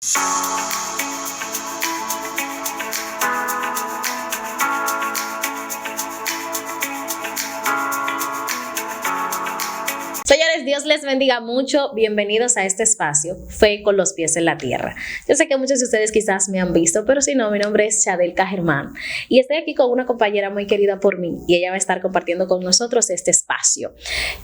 Señores, Dios les bendiga mucho. Bienvenidos a este espacio, Fe con los pies en la tierra. Yo sé que muchos de ustedes quizás me han visto, pero si no, mi nombre es Shadelka Germán y estoy aquí con una compañera muy querida por mí y ella va a estar compartiendo con nosotros este espacio.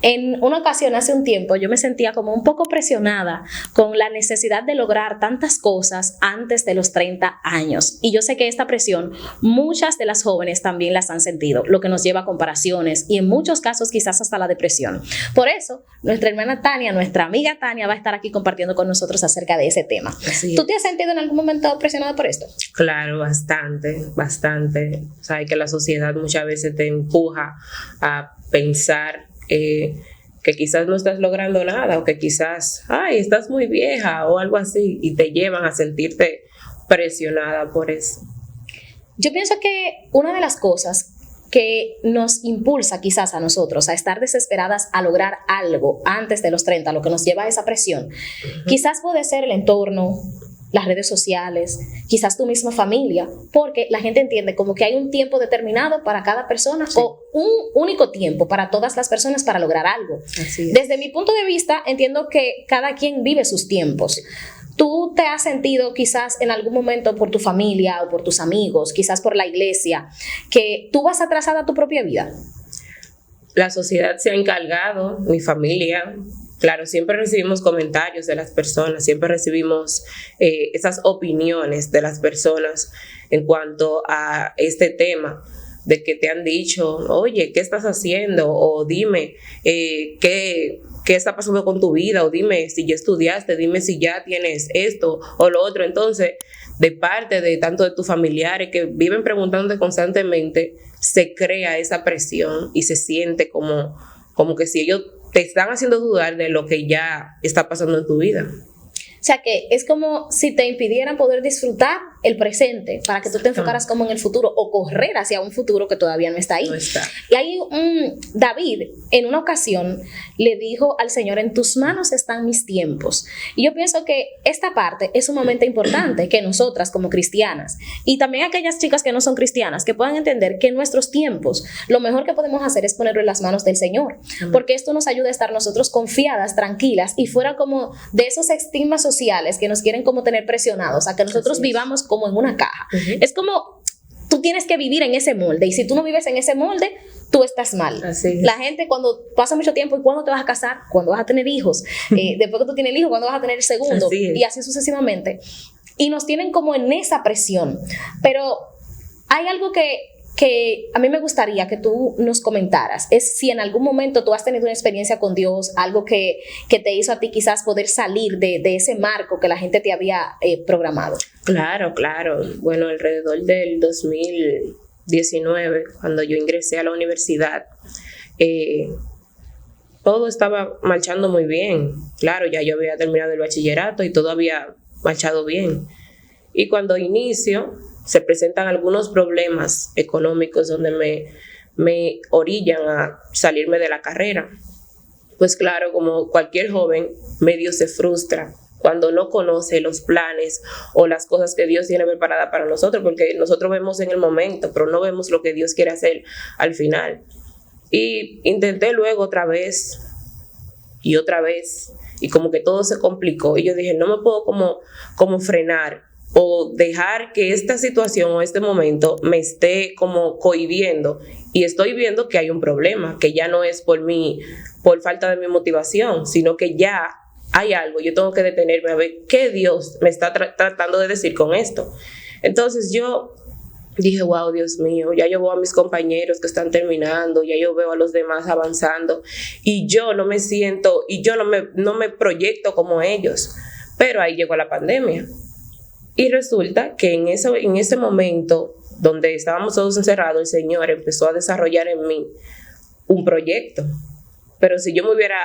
En una ocasión, hace un tiempo, yo me sentía como un poco presionada con la necesidad de lograr tantas cosas antes de los 30 años. Y yo sé que esta presión, muchas de las jóvenes también las han sentido, lo que nos lleva a comparaciones y en muchos casos quizás hasta la depresión. Por eso, nuestra hermana Tania, nuestra amiga Tania, va a estar aquí compartiendo con nosotros acerca de ese tema. ¿Tú te has sentido en algún momento presionada por esto? Claro, bastante. O sea, que la sociedad muchas veces te empuja a pensar que quizás no estás logrando nada o que quizás, estás muy vieja o algo así y te llevan a sentirte presionada por eso. Yo pienso que una de las cosas que nos impulsa quizás a nosotros a estar desesperadas a lograr algo antes de los 30, lo que nos lleva a esa presión, quizás puede ser el entorno, las redes sociales, quizás tu misma familia, porque la gente entiende como que hay un tiempo determinado para cada persona, sí, o un único tiempo para todas las personas para lograr algo. Así es. Desde mi punto de vista, entiendo que cada quien vive sus tiempos. ¿Tú te has sentido quizás en algún momento por tu familia o por tus amigos, quizás por la iglesia, que tú vas atrasada a tu propia vida? La sociedad se ha encargado, mi familia, claro, siempre recibimos comentarios de las personas, siempre recibimos esas opiniones de las personas en cuanto a este tema, de que te han dicho, oye, ¿qué estás haciendo? O dime, ¿qué está pasando con tu vida? O dime si ya estudiaste, dime si ya tienes esto o lo otro. Entonces, de parte de tanto de tus familiares que viven preguntándote constantemente, se crea esa presión y se siente como que si ellos te están haciendo dudar de lo que ya está pasando en tu vida. O sea que es como si te impidieran poder disfrutar el presente para que tú te enfocaras como en el futuro o correr hacia un futuro que todavía no está ahí. No está. Y hay David en una ocasión le dijo al Señor, en tus manos están mis tiempos. Y yo pienso que esta parte es sumamente importante que nosotras como cristianas y también aquellas chicas que no son cristianas que puedan entender que en nuestros tiempos lo mejor que podemos hacer es ponerlo en las manos del Señor, porque esto nos ayuda a estar nosotros confiadas, tranquilas y fuera como de esos estigmas sociales que nos quieren como tener presionados a que nosotros vivamos como en una caja. Es como tú tienes que vivir en ese molde y si tú no vives en ese molde, tú estás mal. La gente cuando pasa mucho tiempo, ¿y cuándo te vas a casar? ¿Cuándo vas a tener hijos? Después que tú tienes el hijo, ¿cuándo vas a tener el segundo? Y así sucesivamente. Y nos tienen como en esa presión. Pero hay algo que a mí me gustaría que tú nos comentaras, es si en algún momento tú has tenido una experiencia con Dios, algo que te hizo a ti quizás poder salir de ese marco que la gente te había programado. Claro. Bueno, alrededor del 2019, cuando yo ingresé a la universidad, todo estaba marchando muy bien. Claro, ya yo había terminado el bachillerato y todo había marchado bien. Y cuando inicio, se presentan algunos problemas económicos donde me orillan a salirme de la carrera. Pues claro, como cualquier joven, medio se frustra cuando no conoce los planes o las cosas que Dios tiene preparada para nosotros, porque nosotros vemos en el momento, pero no vemos lo que Dios quiere hacer al final. Y intenté luego otra vez, y como que todo se complicó, y yo dije, no me puedo como frenar, o dejar que esta situación o este momento me esté como cohibiendo y estoy viendo que hay un problema, que ya no es por falta de mi motivación, sino que ya hay algo, yo tengo que detenerme a ver qué Dios me está tratando de decir con esto. Entonces yo dije, wow, Dios mío, ya yo veo a mis compañeros que están terminando, ya yo veo a los demás avanzando y yo no me siento y yo no me proyecto como ellos. Pero ahí llegó la pandemia. Y resulta que en ese momento donde estábamos todos encerrados, el Señor empezó a desarrollar en mí un proyecto. Pero si yo me hubiera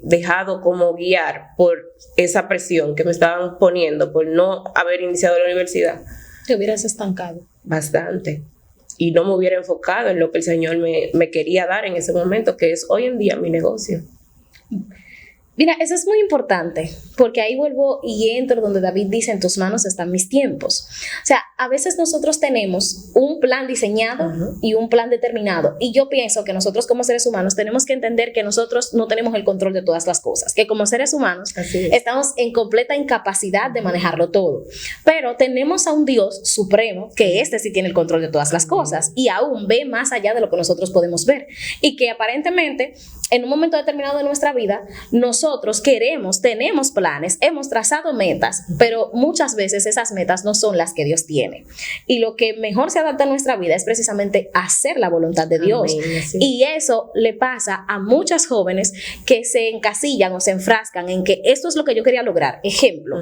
dejado como guiar por esa presión que me estaban poniendo por no haber iniciado la universidad, te hubieras estancado. Bastante. Y no me hubiera enfocado en lo que el Señor me quería dar en ese momento, que es hoy en día mi negocio. Mira, eso es muy importante, porque ahí vuelvo y entro donde David dice, en tus manos están mis tiempos. O sea, a veces nosotros tenemos un plan diseñado y un plan determinado, y yo pienso que nosotros como seres humanos tenemos que entender que nosotros no tenemos el control de todas las cosas, que como seres humanos estamos en completa incapacidad de manejarlo todo, pero tenemos a un Dios supremo, que este sí tiene el control de todas las cosas, y aún ve más allá de lo que nosotros podemos ver, y que aparentemente en un momento determinado de nuestra vida, nosotros tenemos planes, hemos trazado metas, pero muchas veces esas metas no son las que Dios tiene. Y lo que mejor se adapta a nuestra vida es precisamente hacer la voluntad de Dios. Amén, y eso le pasa a muchas jóvenes que se encasillan o se enfrascan en que esto es lo que yo quería lograr. Ejemplo,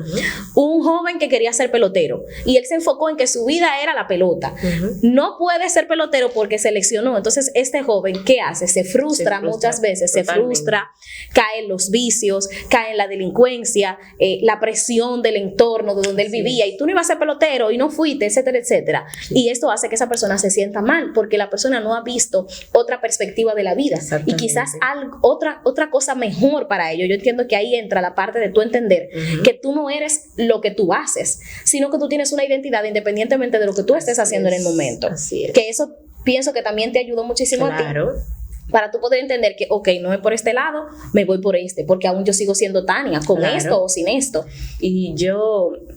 un joven que quería ser pelotero y él se enfocó en que su vida era la pelota. No puede ser pelotero porque se lesionó. Entonces, este joven, ¿qué hace? Se frustra muchas veces. Se frustra, cae en los vicios, cae en la delincuencia, la presión del entorno de donde él vivía, y tú no ibas a ser pelotero y no fuiste, etcétera, etcétera. Y esto hace que esa persona se sienta mal porque la persona no ha visto otra perspectiva de la vida y quizás otra cosa mejor para ello. Yo entiendo que ahí entra la parte de tú entender que tú no eres lo que tú haces, sino que tú tienes una identidad independientemente de lo que tú estés haciendo en el momento. Que eso pienso que también te ayudó muchísimo a ti. Para tú poder entender que, ok, no es por este lado, me voy por este, porque aún yo sigo siendo Tania, con esto o sin esto. Y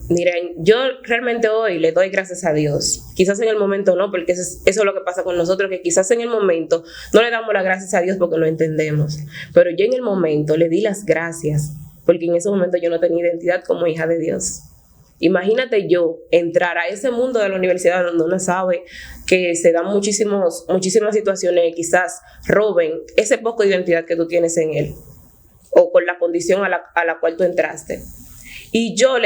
miren, yo realmente hoy le doy gracias a Dios. Quizás en el momento no, porque eso es lo que pasa con nosotros, que quizás en el momento no le damos las gracias a Dios porque lo entendemos. Pero yo en el momento le di las gracias, porque en ese momento yo no tenía identidad como hija de Dios. Imagínate yo entrar a ese mundo de la universidad donde uno sabe que se dan muchísimas situaciones que quizás roben ese poco de identidad que tú tienes en él o con la condición a la cual tú entraste. Y yo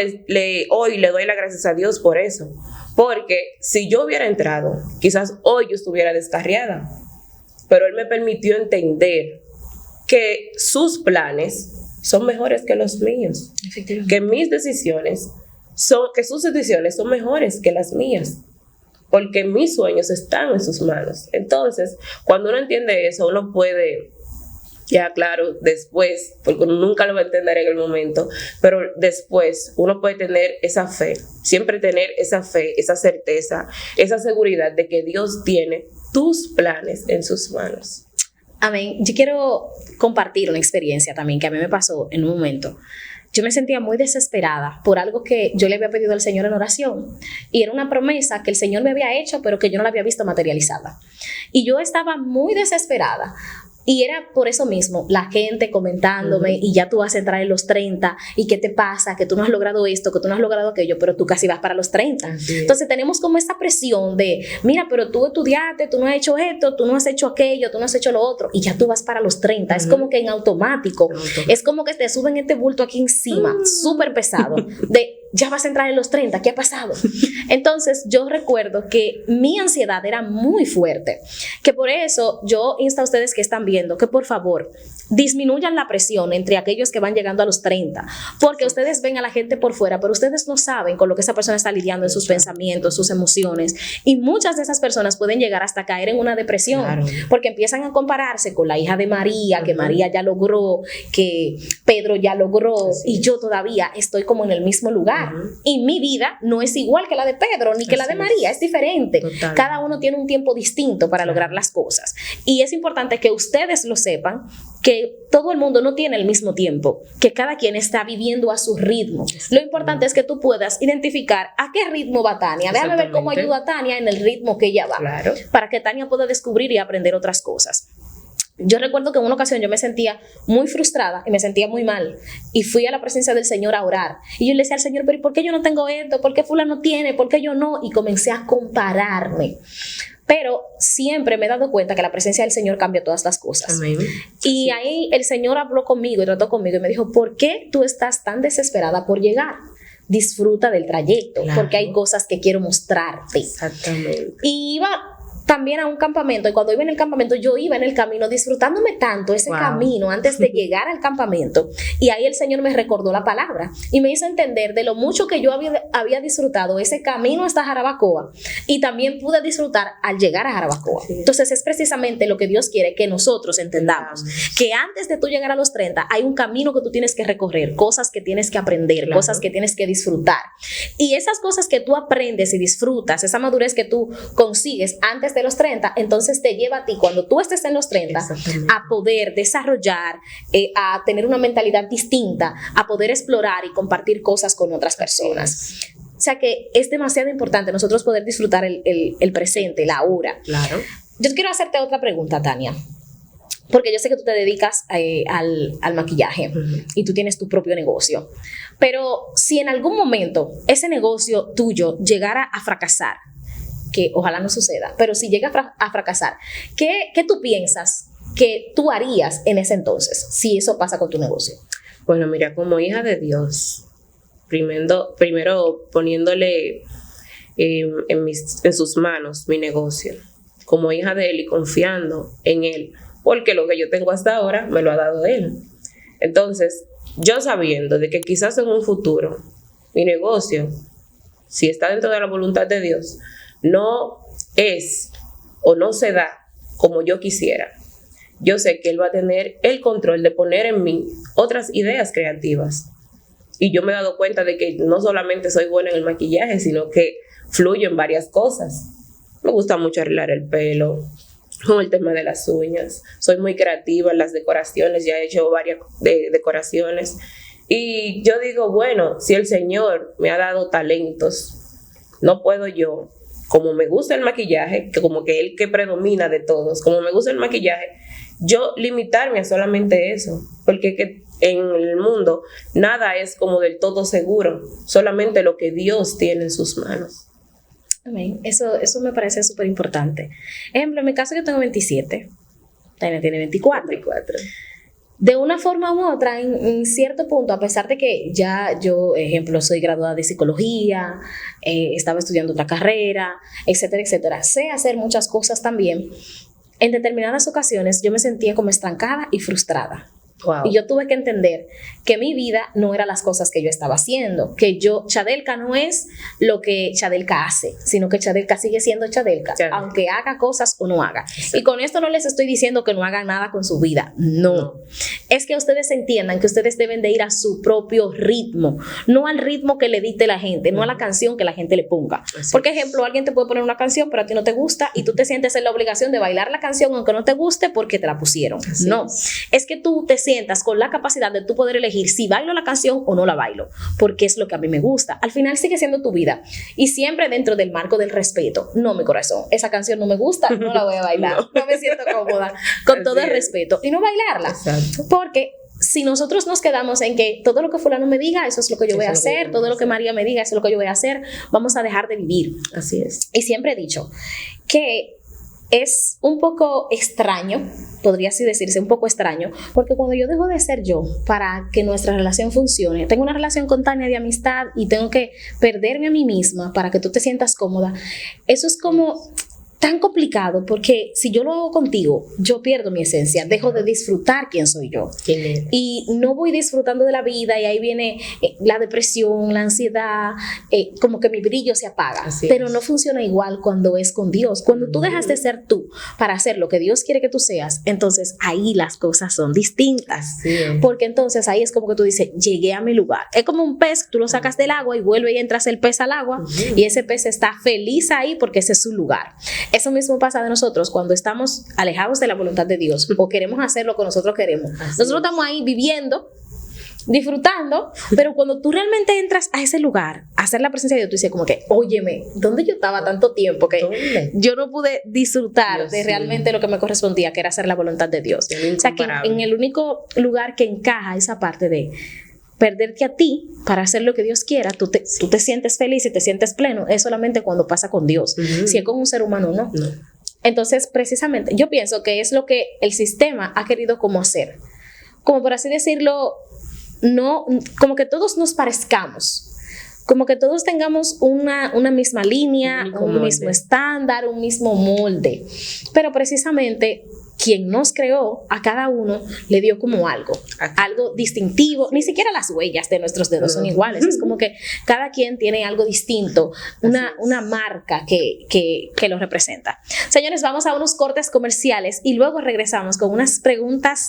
hoy le doy las gracias a Dios por eso, porque si yo hubiera entrado, quizás hoy yo estuviera descarriada, pero Él me permitió entender que sus planes son mejores que los míos, que mis decisiones que sus decisiones son mejores que las mías, porque mis sueños están en sus manos. Entonces, cuando uno entiende eso, uno puede, ya claro, después, porque uno nunca lo va a entender en el momento, pero después uno puede tener esa fe, siempre tener esa fe, esa certeza, esa seguridad de que Dios tiene tus planes en sus manos. Amén. Yo quiero compartir una experiencia también que a mí me pasó en un momento. Yo me sentía muy desesperada por algo que yo le había pedido al Señor en oración, y era una promesa que el Señor me había hecho, pero que yo no la había visto materializada. Y yo estaba muy desesperada. Y era por eso mismo, la gente comentándome, y ya tú vas a entrar en los 30, y qué te pasa, que tú no has logrado esto, que tú no has logrado aquello, pero tú casi vas para los 30. Entonces tenemos como esta presión de, mira, pero tú estudiaste, tú no has hecho esto, tú no has hecho aquello, tú no has hecho lo otro, y ya tú vas para los 30. Es como que en automático, es como que te suben este bulto aquí encima, súper pesado, de ya vas a entrar en los 30, ¿qué ha pasado? Entonces yo recuerdo que mi ansiedad era muy fuerte, que por eso yo insto a ustedes que están viendo que por favor disminuyan la presión entre aquellos que van llegando a los 30, porque ustedes ven a la gente por fuera, pero ustedes no saben con lo que esa persona está lidiando en sus pensamientos, sus emociones, y muchas de esas personas pueden llegar hasta caer en una depresión, porque empiezan a compararse con la hija de María, que María ya logró, que Pedro ya logró, y yo todavía estoy como en el mismo lugar. Y mi vida no es igual que la de Pedro ni que la de María, es diferente. Cada uno tiene un tiempo distinto para lograr las cosas, y es importante que ustedes lo sepan, que todo el mundo no tiene el mismo tiempo, que cada quien está viviendo a su ritmo. Lo importante es que tú puedas identificar a qué ritmo va Tania. Déjame ver cómo ayuda a Tania en el ritmo que ella va, para que Tania pueda descubrir y aprender otras cosas. Yo recuerdo que en una ocasión yo me sentía muy frustrada y me sentía muy mal, y fui a la presencia del Señor a orar, y yo le decía al Señor, pero ¿por qué yo no tengo esto? ¿Por qué fulano tiene? ¿Por qué yo no? Y comencé a compararme. Pero siempre me he dado cuenta que la presencia del Señor cambia todas las cosas. Amén. Y ahí el Señor habló conmigo y trató conmigo y me dijo, ¿por qué tú estás tan desesperada por llegar? Disfruta del trayecto, porque hay cosas que quiero mostrarte. Exactamente. Y iba también a un campamento, y cuando iba en el campamento, yo iba en el camino disfrutándome tanto ese camino antes de llegar al campamento, y ahí el Señor me recordó la palabra y me hizo entender de lo mucho que yo había disfrutado ese camino hasta Jarabacoa, y también pude disfrutar al llegar a Jarabacoa. Entonces es precisamente lo que Dios quiere que nosotros entendamos, que antes de tú llegar a los 30 hay un camino que tú tienes que recorrer, cosas que tienes que aprender, cosas que tienes que disfrutar, y esas cosas que tú aprendes y disfrutas, esa madurez que tú consigues antes de los 30, entonces te lleva a ti, cuando tú estés en los 30, a poder desarrollar, a tener una mentalidad distinta, a poder explorar y compartir cosas con otras personas. O sea que es demasiado importante nosotros poder disfrutar el presente, la hora. Claro. Yo quiero hacerte otra pregunta, Tania, porque yo sé que tú te dedicas al maquillaje y tú tienes tu propio negocio, pero si en algún momento ese negocio tuyo llegara a fracasar, que ojalá no suceda, pero si llega a fracasar, ¿qué tú piensas que tú harías en ese entonces si eso pasa con tu negocio? Bueno, mira, como hija de Dios, primero poniéndole en sus manos mi negocio, como hija de Él y confiando en Él, porque lo que yo tengo hasta ahora me lo ha dado Él. Entonces, yo sabiendo de que quizás en un futuro mi negocio, si está dentro de la voluntad de Dios, no es o no se da como yo quisiera, yo sé que Él va a tener el control de poner en mí otras ideas creativas. Y yo me he dado cuenta de que no solamente soy buena en el maquillaje, sino que fluyo en varias cosas. Me gusta mucho arreglar el pelo, con el tema de las uñas. Soy muy creativa en las decoraciones, ya he hecho varias decoraciones. Y yo digo, bueno, si el Señor me ha dado talentos, no puedo yo, como me gusta el maquillaje, que como que el que predomina de todos, como me gusta el maquillaje, yo limitarme a solamente eso, porque que en el mundo nada es como del todo seguro, solamente lo que Dios tiene en sus manos. Amén. Eso me parece súper importante. Ejemplo, en mi caso yo tengo 27, Tania tiene 24. De una forma u otra, en cierto punto, a pesar de que ya yo, ejemplo, soy graduada de psicología, estaba estudiando otra carrera, etcétera, etcétera, sé hacer muchas cosas también, en determinadas ocasiones yo me sentía como estancada y frustrada. Wow. Y yo tuve que entender que mi vida no era las cosas que yo estaba haciendo, que Chadelka no es lo que Chadelka hace, sino que Chadelka sigue siendo Chadelka, aunque haga cosas o no haga. Sí. Y con esto no les estoy diciendo que no hagan nada con su vida, no. Es que ustedes entiendan que ustedes deben de ir a su propio ritmo, no al ritmo que le dicte la gente, no a la canción que la gente le ponga. Porque, ejemplo, alguien te puede poner una canción, pero a ti no te gusta y tú te sientes en la obligación de bailar la canción aunque no te guste porque te la pusieron. No, es que tú te sientas con la capacidad de tú poder elegir si bailo la canción o no la bailo, porque es lo que a mí me gusta. Al final sigue siendo tu vida y siempre dentro del marco del respeto. No, mi corazón, esa canción no me gusta, no la voy a bailar, no me siento cómoda, con todo el respeto, y no bailarla. Exacto. Porque si nosotros nos quedamos en que todo lo que fulano me diga, eso es lo que yo voy a hacer, todo lo que María me diga, eso es lo que yo voy a hacer, vamos a dejar de vivir. Así es. Y siempre he dicho que es un poco extraño, podría así decirse, un poco extraño, porque cuando yo dejo de ser yo para que nuestra relación funcione, tengo una relación con Tania de amistad y tengo que perderme a mí misma para que tú te sientas cómoda, eso es como tan complicado, porque si yo lo hago contigo, yo pierdo mi esencia, dejo de disfrutar quién soy yo. Y no voy disfrutando de la vida y ahí viene la depresión, la ansiedad, como que mi brillo se apaga. Pero no funciona igual cuando es con Dios. Cuando tú dejas de ser tú para hacer lo que Dios quiere que tú seas, entonces ahí las cosas son distintas. Porque entonces ahí es como que tú dices, llegué a mi lugar. Es como un pez, tú lo sacas del agua y vuelve y entras el pez al agua y ese pez está feliz ahí porque ese es su lugar. Eso mismo pasa de nosotros cuando estamos alejados de la voluntad de Dios o queremos hacer lo que nosotros queremos. Nosotros estamos ahí viviendo, disfrutando, pero cuando tú realmente entras a ese lugar, a hacer la presencia de Dios, tú dices como que, óyeme, ¿dónde yo estaba tanto tiempo que yo no pude disfrutar de realmente lo que me correspondía, que era hacer la voluntad de Dios? O sea, que en el único lugar que encaja esa parte de perderte a ti para hacer lo que Dios quiera, tú te sientes feliz y te sientes pleno, es solamente cuando pasa con Dios. Si es con un ser humano, no. Entonces, precisamente, yo pienso que es lo que el sistema ha querido como hacer. Como por así decirlo, no, como que todos nos parezcamos, como que todos tengamos una misma línea, un mismo molde. estándar, un mismo molde. Pero precisamente quien nos creó a cada uno le dio como algo distintivo. Ni siquiera las huellas de nuestros dedos son iguales. Es como que cada quien tiene algo distinto, una marca que lo representa. Señores, vamos a unos cortes comerciales y luego regresamos con unas preguntas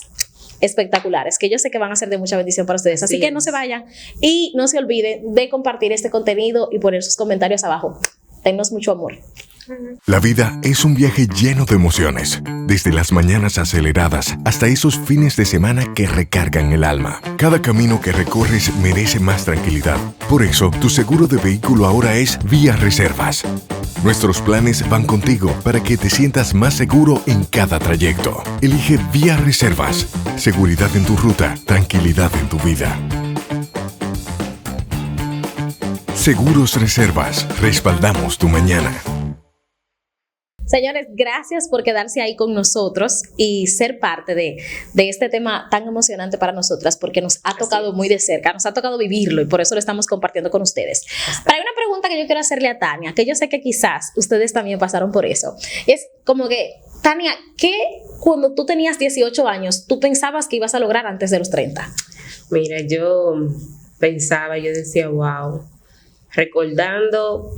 espectaculares que yo sé que van a ser de mucha bendición para ustedes. Así que no se vayan y no se olviden de compartir este contenido y poner sus comentarios abajo. Tennos mucho amor. La vida es un viaje lleno de emociones, desde las mañanas aceleradas hasta esos fines de semana que recargan el alma. Cada camino que recorres merece más tranquilidad. Por eso, tu seguro de vehículo ahora es Vía Reservas. Nuestros planes van contigo para que te sientas más seguro en cada trayecto. Elige Vía Reservas. Seguridad en tu ruta, tranquilidad en tu vida. Seguros Reservas. Respaldamos tu mañana. Señores, gracias por quedarse ahí con nosotros y ser parte de este tema tan emocionante para nosotras, porque nos ha tocado muy de cerca, nos ha tocado vivirlo y por eso lo estamos compartiendo con ustedes. Pero hay una pregunta que yo quiero hacerle a Tania, que yo sé que quizás ustedes también pasaron por eso. Es como que, Tania, ¿qué cuando tú tenías 18 años tú pensabas que ibas a lograr antes de los 30? Mira, yo decía, wow, recordando...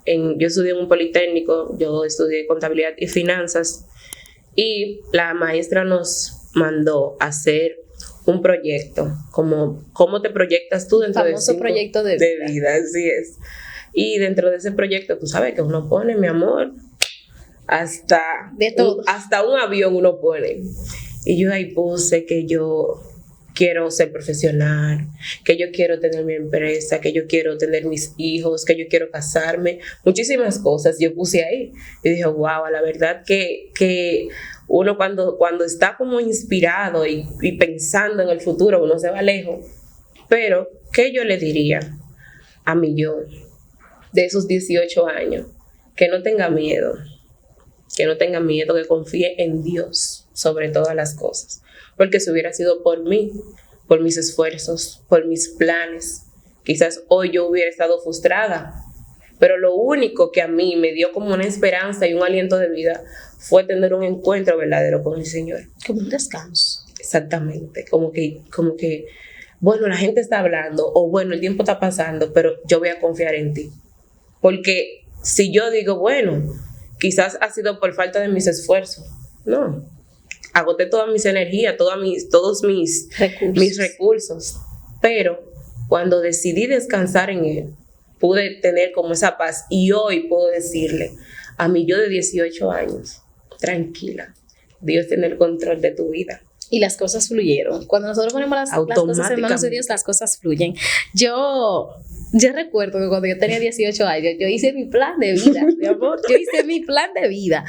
yo estudié en un politécnico, yo estudié contabilidad y finanzas y la maestra nos mandó a hacer un proyecto, como cómo te proyectas tú dentro de famoso proyecto de vida. Así es. Y dentro de ese proyecto, tú sabes que uno pone, mi amor, hasta un avión uno pone. Y yo ahí puse que yo quiero ser profesional, que yo quiero tener mi empresa, que yo quiero tener mis hijos, que yo quiero casarme, muchísimas cosas yo puse ahí. Y dije, wow, la verdad que uno cuando está como inspirado y pensando en el futuro, uno se va lejos. Pero, ¿qué yo le diría a mi yo de esos 18 años? Que no tenga miedo, que confíe en Dios sobre todas las cosas. Porque si hubiera sido por mí, por mis esfuerzos, por mis planes, quizás hoy yo hubiera estado frustrada. Pero lo único que a mí me dio como una esperanza y un aliento de vida fue tener un encuentro verdadero con el Señor. Como un descanso. Exactamente. Como que, bueno, la gente está hablando, o bueno, el tiempo está pasando, pero yo voy a confiar en ti. Porque si yo digo, bueno, quizás ha sido por falta de mis esfuerzos. No. Agoté todas mis energías, todos mis recursos. Pero cuando decidí descansar en Él, pude tener como esa paz. Y hoy puedo decirle a mi yo de 18 años, tranquila, Dios tiene el control de tu vida. Y las cosas fluyeron. Cuando nosotros ponemos las cosas en manos de Dios, las cosas fluyen. Yo recuerdo que cuando yo tenía 18 años, yo hice mi plan de vida, mi amor. Yo hice mi plan de vida.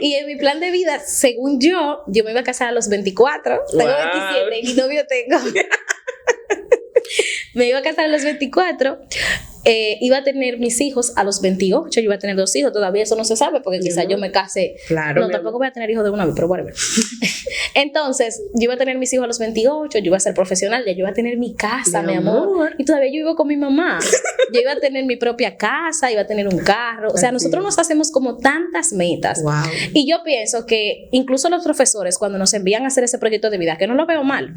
Y en mi plan de vida, según yo me iba a casar a los 24. Tengo 27 y novio tengo. Me iba a casar a los 24. Iba a tener mis hijos a los 28. Yo iba a tener 2 hijos. Todavía eso no se sabe porque quizás yo me case. Claro. No, tampoco voy a tener hijos de una vez, pero bueno. Entonces, yo iba a tener mis hijos a los 28. Yo iba a ser profesional. Ya yo iba a tener mi casa, mi amor. Y todavía yo vivo con mi mamá. Yo iba a tener mi propia casa. Iba a tener un carro. O sea, nosotros nos hacemos como tantas metas. Wow. Y yo pienso que incluso los profesores, cuando nos envían a hacer ese proyecto de vida, que no lo veo mal,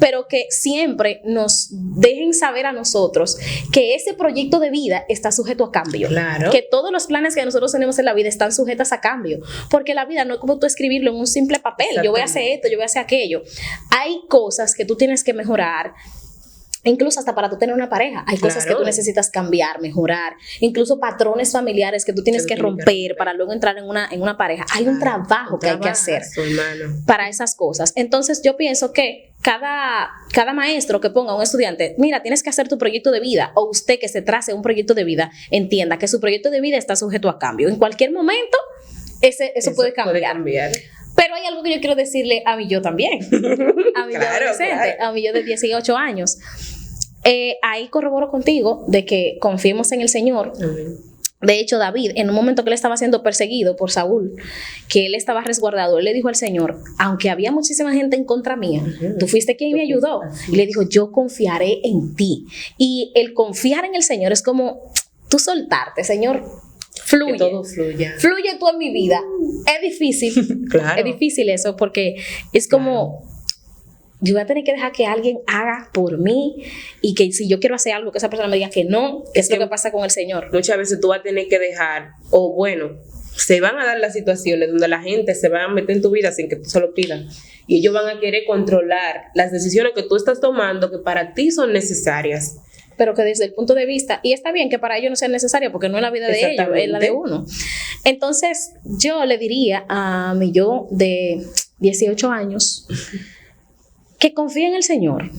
pero que siempre nos dejen saber a nosotros que ese proyecto de vida está sujeto a cambio. Claro. Que todos los planes que nosotros tenemos en la vida están sujetos a cambio. Porque la vida no es como tú escribirlo en un simple papel. Yo voy a hacer esto, yo voy a hacer aquello. Hay cosas que tú tienes que mejorar. Incluso hasta para tú tener una pareja hay cosas que tú necesitas cambiar, mejorar, incluso patrones familiares que tú tienes que romper para luego entrar en una pareja. Hay un trabajo que hay que hacer para esas cosas. Entonces yo pienso que cada maestro que ponga a un estudiante, mira, tienes que hacer tu proyecto de vida, o usted que se trace un proyecto de vida, entienda que su proyecto de vida está sujeto a cambio. En cualquier momento eso puede cambiar. Pero hay algo que yo quiero decirle a mi yo también, a mi yo adolescente, a mi yo de 18 años. Ahí corroboro contigo de que confiemos en el Señor. De hecho, David, en un momento que él estaba siendo perseguido por Saúl, que él estaba resguardado, él le dijo al Señor, aunque había muchísima gente en contra mía, tú fuiste quien me ayudó. Y le dijo, yo confiaré en ti. Y el confiar en el Señor es como tú soltarte, Señor, fluye. Que todo fluya. Fluye tú en mi vida. Es difícil. Claro. Es difícil eso porque es como... Yo voy a tener que dejar que alguien haga por mí y que si yo quiero hacer algo, que esa persona me diga que no, que es lo que pasa con el Señor. Muchas veces tú vas a tener que dejar, o bueno, se van a dar las situaciones donde la gente se va a meter en tu vida sin que tú se lo pidas. Y ellos van a querer controlar las decisiones que tú estás tomando que para ti son necesarias. Pero que desde el punto de vista, y está bien que para ellos no sea necesario porque no es la vida de ellos, es la de uno. Entonces yo le diría a mi yo de 18 años que confíe en el Señor,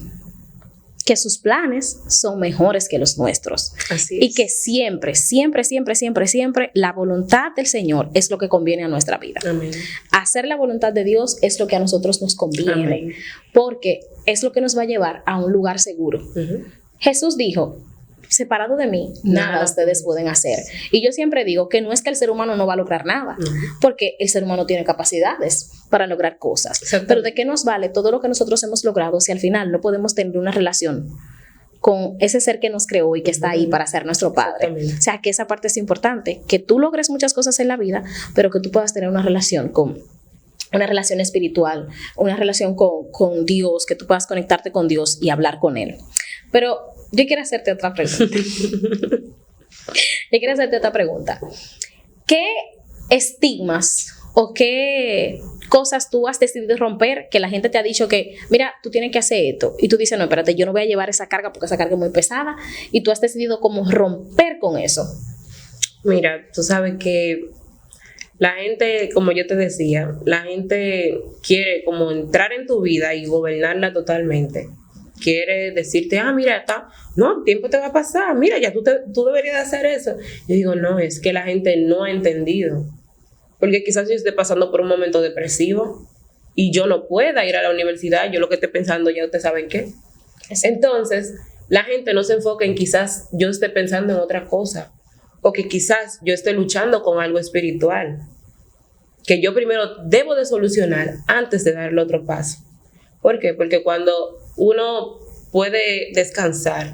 que sus planes son mejores que los nuestros. Así es. Y que siempre, siempre, siempre, siempre, siempre la voluntad del Señor es lo que conviene a nuestra vida. Amén. Hacer la voluntad de Dios es lo que a nosotros nos conviene, Amén. porque es lo que nos va a llevar a un lugar seguro. Jesús dijo, separado de mí, nada ustedes pueden hacer. Y yo siempre digo que no es que el ser humano no va a lograr nada, porque el ser humano tiene capacidades para lograr cosas. Pero ¿de qué nos vale todo lo que nosotros hemos logrado si al final no podemos tener una relación con ese ser que nos creó y que está ahí para ser nuestro Padre? O sea, que esa parte es importante, que tú logres muchas cosas en la vida, pero que tú puedas tener una relación espiritual, una relación con Dios, que tú puedas conectarte con Dios y hablar con Él. Pero yo quiero hacerte otra pregunta. ¿Qué estigmas o qué cosas tú has decidido romper que la gente te ha dicho que, mira, tú tienes que hacer esto? Y tú dices, no, espérate, yo no voy a llevar esa carga porque esa carga es muy pesada. Y tú has decidido como romper con eso. Mira, tú sabes que la gente, como yo te decía, la gente quiere como entrar en tu vida y gobernarla totalmente. Quiere decirte, mira, no, tiempo te va a pasar, mira, ya tú deberías de hacer eso. Yo digo, no, es que la gente no ha entendido. Porque quizás yo esté pasando por un momento depresivo y yo no pueda ir a la universidad, yo lo que esté pensando ya ustedes saben qué. Entonces, la gente no se enfoca en quizás yo esté pensando en otra cosa o que quizás yo esté luchando con algo espiritual que yo primero debo de solucionar antes de dar el otro paso. ¿Por qué? Porque cuando uno puede descansar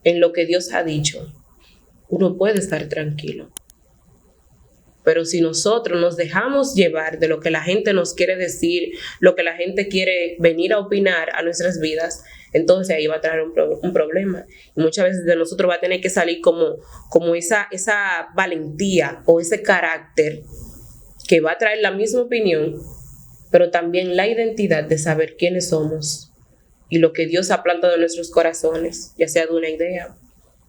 en lo que Dios ha dicho, uno puede estar tranquilo. Pero si nosotros nos dejamos llevar de lo que la gente nos quiere decir, lo que la gente quiere venir a opinar a nuestras vidas, entonces ahí va a traer un problema. Y muchas veces de nosotros va a tener que salir como esa valentía o ese carácter que va a traer la misma opinión, pero también la identidad de saber quiénes somos y lo que Dios ha plantado en nuestros corazones, ya sea de una idea,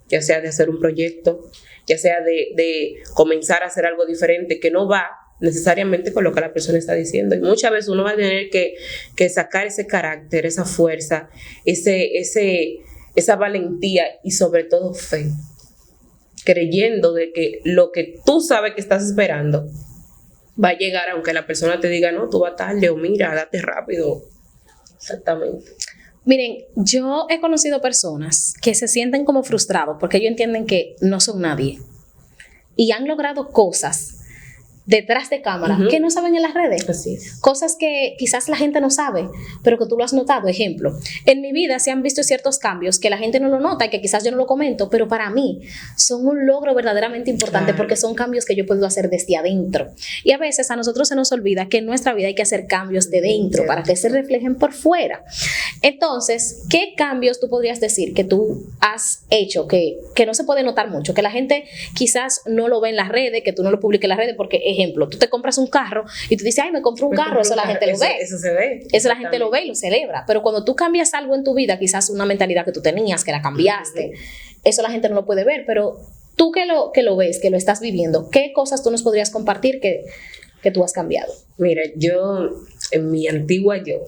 ya sea de hacer un proyecto, ya sea de comenzar a hacer algo diferente que no va necesariamente con lo que la persona está diciendo. Y muchas veces uno va a tener que sacar ese carácter, esa fuerza, esa valentía y sobre todo fe, creyendo de que lo que tú sabes que estás esperando va a llegar, aunque la persona te diga, no, tú vas tarde, o mira, date rápido. Exactamente. Miren, yo he conocido personas que se sienten como frustrados porque ellos entienden que no son nadie y han logrado cosas detrás de cámara que no saben en las redes. Así es. Cosas que quizás la gente no sabe, pero que tú lo has notado. Ejemplo, en mi vida se han visto ciertos cambios que la gente no lo nota y que quizás yo no lo comento, pero para mí son un logro verdaderamente importante porque son cambios que yo he podido hacer desde adentro. Y a veces a nosotros se nos olvida que en nuestra vida hay que hacer cambios de dentro para que se reflejen por fuera. Entonces, ¿qué cambios tú podrías decir que tú has hecho que no se puede notar mucho? Que la gente quizás no lo ve en las redes, que tú no lo publiques en las redes porque ejemplo, tú te compras un carro y tú dices, me compré un carro, eso la gente lo ve. Eso se ve. Eso la gente lo ve y lo celebra. Pero cuando tú cambias algo en tu vida, quizás una mentalidad que tú tenías, que la cambiaste, eso la gente no lo puede ver. Pero tú que lo ves, que lo estás viviendo, ¿qué cosas tú nos podrías compartir que tú has cambiado? Mira, yo, en mi antigua yo,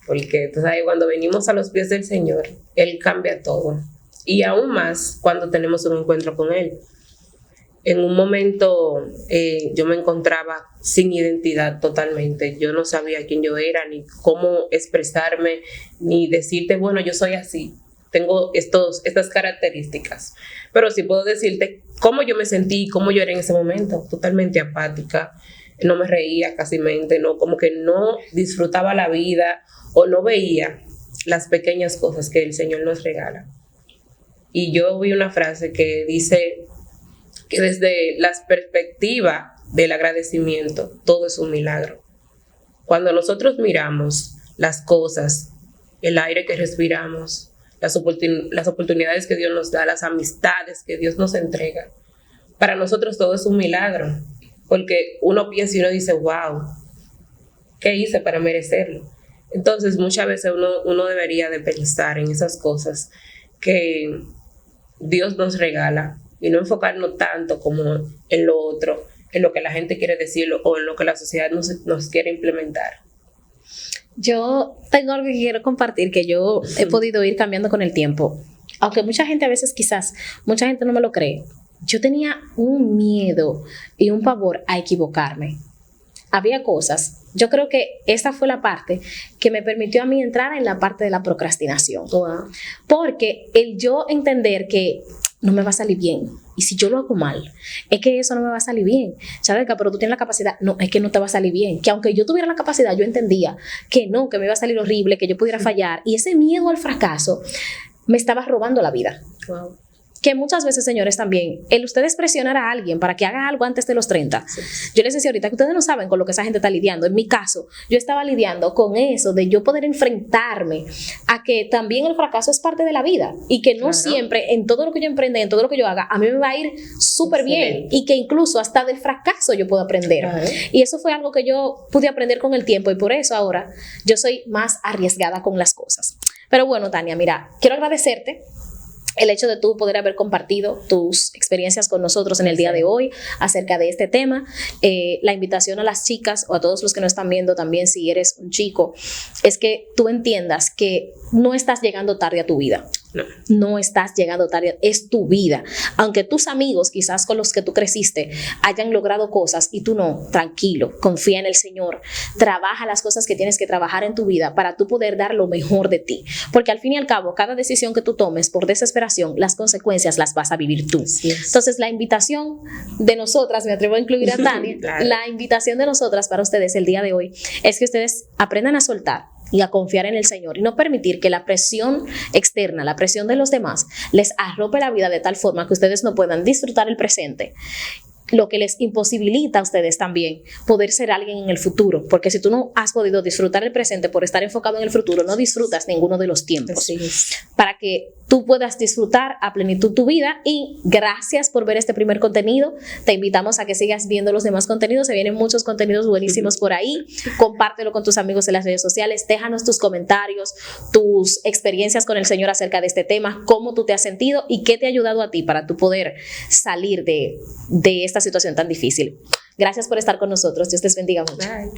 porque tú sabes, cuando venimos a los pies del Señor, Él cambia todo. Y aún más cuando tenemos un encuentro con Él. En un momento yo me encontraba sin identidad totalmente. Yo no sabía quién yo era, ni cómo expresarme, ni decirte, bueno, yo soy así. tengo estas características. Pero sí puedo decirte cómo yo me sentí, cómo yo era en ese momento, totalmente apática, no me reía casi mente, no, como que no disfrutaba la vida o no veía las pequeñas cosas que el Señor nos regala. Y yo vi una frase que dice que desde la perspectiva del agradecimiento, todo es un milagro. Cuando nosotros miramos las cosas, el aire que respiramos, las oportunidades que Dios nos da, las amistades que Dios nos entrega, para nosotros todo es un milagro, porque uno piensa y uno dice, wow, ¿qué hice para merecerlo? Entonces muchas veces uno debería de pensar en esas cosas que Dios nos regala y no enfocarnos tanto como en lo otro, en lo que la gente quiere decirlo o en lo que la sociedad nos quiere implementar. Yo tengo algo que quiero compartir que yo he podido ir cambiando con el tiempo. Aunque mucha gente a veces mucha gente no me lo cree. Yo tenía un miedo y un pavor a equivocarme. Había cosas, yo creo que esa fue la parte que me permitió a mí entrar en la parte de la procrastinación. Wow. Porque el yo entender que no me va a salir bien, y si yo lo hago mal, es que eso no me va a salir bien. Chadeca, pero tú tienes la capacidad. No, es que no te va a salir bien. Que aunque yo tuviera la capacidad, yo entendía que no, que me iba a salir horrible, que yo pudiera fallar. Y ese miedo al fracaso me estaba robando la vida. Wow. Que muchas veces, señores, también, el ustedes presionar a alguien para que haga algo antes de los 30. Sí. Yo les decía ahorita que ustedes no saben con lo que esa gente está lidiando. En mi caso, yo estaba lidiando con eso de yo poder enfrentarme a que también el fracaso es parte de la vida y que no siempre en todo lo que yo emprenda, en todo lo que yo haga, a mí me va a ir súper bien y que incluso hasta del fracaso yo puedo aprender. Y eso fue algo que yo pude aprender con el tiempo y por eso ahora yo soy más arriesgada con las cosas. Pero bueno, Tania, mira, quiero agradecerte el hecho de tú poder haber compartido tus experiencias con nosotros en el día de hoy acerca de este tema. La invitación a las chicas o a todos los que nos están viendo también, si eres un chico, es que tú entiendas que no estás llegando tarde a tu vida. No estás llegando tarde, es tu vida. Aunque tus amigos, quizás con los que tú creciste, hayan logrado cosas y tú no, tranquilo, confía en el Señor, trabaja las cosas que tienes que trabajar en tu vida para tú poder dar lo mejor de ti. Porque al fin y al cabo, cada decisión que tú tomes por desesperación, las consecuencias las vas a vivir tú. Entonces, la invitación de nosotras, me atrevo a incluir a Tania, claro. La invitación de nosotras para ustedes el día de hoy es que ustedes aprendan a soltar y a confiar en el Señor y no permitir que la presión externa, la presión de los demás, les arrope la vida de tal forma que ustedes no puedan disfrutar el presente, lo que les imposibilita a ustedes también poder ser alguien en el futuro, porque si tú no has podido disfrutar el presente por estar enfocado en el futuro, no disfrutas ninguno de los tiempos. Sí. Para que tú puedas disfrutar a plenitud tu vida. Y gracias por ver este primer contenido. Te invitamos a que sigas viendo los demás contenidos. Se vienen muchos contenidos buenísimos por ahí. Compártelo con tus amigos en las redes sociales. Déjanos tus comentarios, tus experiencias con el Señor acerca de este tema, cómo tú te has sentido y qué te ha ayudado a ti para tú poder salir de esta situación tan difícil. Gracias por estar con nosotros. Dios les bendiga mucho. Bye.